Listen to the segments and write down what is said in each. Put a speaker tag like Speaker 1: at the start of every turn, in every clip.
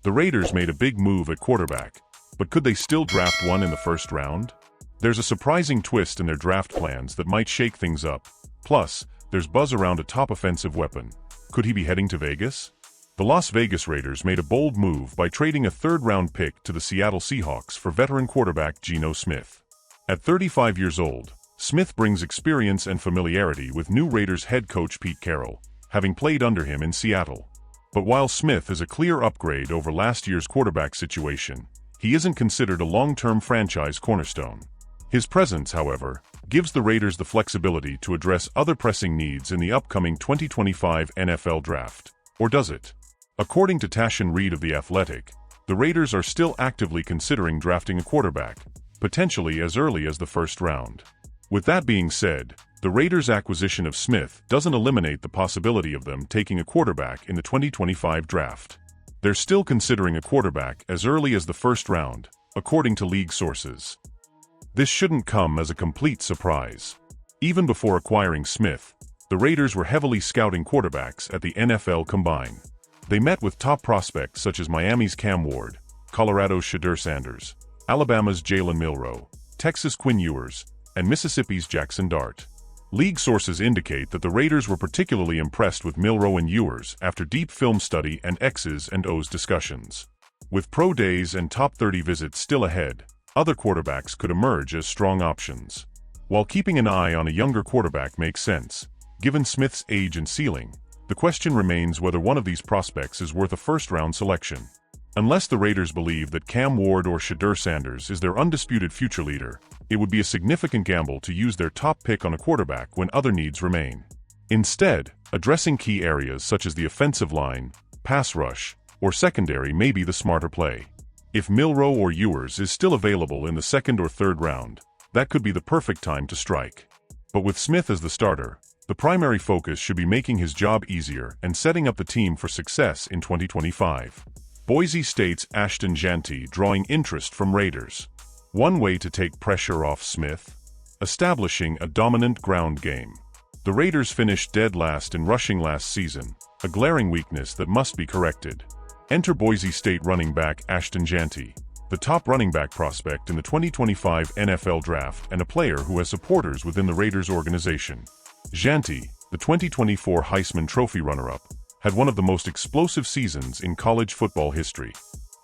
Speaker 1: The Raiders made a big move at quarterback, but could they still draft one in the first round? There's a surprising twist in their draft plans that might shake things up. Plus, there's buzz around a top offensive weapon. Could he be heading to Vegas? The Las Vegas Raiders made a bold move by trading a third-round pick to the Seattle Seahawks for veteran quarterback Geno Smith. At 35 years old, Smith brings experience and familiarity with new Raiders head coach Pete Carroll, having played under him in Seattle. But while Smith is a clear upgrade over last year's quarterback situation, he isn't considered a long-term franchise cornerstone. His presence, however, gives the Raiders the flexibility to address other pressing needs in the upcoming 2025 NFL Draft. Or does it? According to Tashan Reed of The Athletic, the Raiders are still actively considering drafting a quarterback, potentially as early as the first round. With that being said, the Raiders' acquisition of Smith doesn't eliminate the possibility of them taking a quarterback in the 2025 draft. They're still considering a quarterback as early as the first round, according to league sources. This shouldn't come as a complete surprise. Even before acquiring Smith, the Raiders were heavily scouting quarterbacks at the NFL Combine. They met with top prospects such as Miami's Cam Ward, Colorado's Shedeur Sanders, Alabama's Jalen Milroe, Texas' Quinn Ewers, and Mississippi's Jackson Dart. League sources indicate that the Raiders were particularly impressed with Milroe and Ewers after deep film study and X's and O's discussions. With pro days and top 30 visits still ahead, other quarterbacks could emerge as strong options. While keeping an eye on a younger quarterback makes sense, given Smith's age and ceiling, the question remains whether one of these prospects is worth a first-round selection. Unless the Raiders believe that Cam Ward or Shedeur Sanders is their undisputed future leader, it would be a significant gamble to use their top pick on a quarterback when other needs remain. Instead, addressing key areas such as the offensive line, pass rush, or secondary may be the smarter play. If Milroe or Ewers is still available in the second or third round, that could be the perfect time to strike. But with Smith as the starter, the primary focus should be making his job easier and setting up the team for success in 2025. Boise State's Ashton Jeanty drawing interest from Raiders. One way to take pressure off Smith? Establishing a dominant ground game. The Raiders finished dead last in rushing last season, a glaring weakness that must be corrected. Enter Boise State running back Ashton Jeanty, the top running back prospect in the 2025 NFL Draft and a player who has supporters within the Raiders organization. Jeanty, the 2024 Heisman Trophy runner-up, had one of the most explosive seasons in college football history.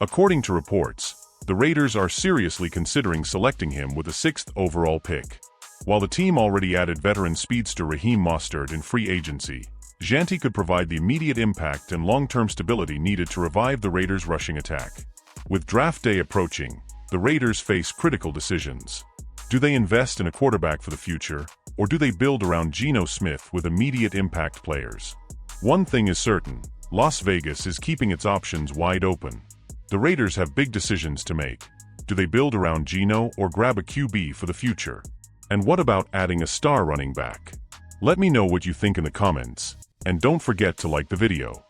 Speaker 1: According to reports, the Raiders are seriously considering selecting him with a 6th overall pick. While the team already added veteran speedster Raheem Mostert in free agency, Jeanty could provide the immediate impact and long-term stability needed to revive the Raiders' rushing attack. With draft day approaching, the Raiders face critical decisions. Do they invest in a quarterback for the future, or do they build around Geno Smith with immediate impact players? One thing is certain, Las Vegas is keeping its options wide open. The Raiders have big decisions to make. Do they build around Geno or grab a QB for the future? And what about adding a star running back? Let me know what you think in the comments, and don't forget to like the video.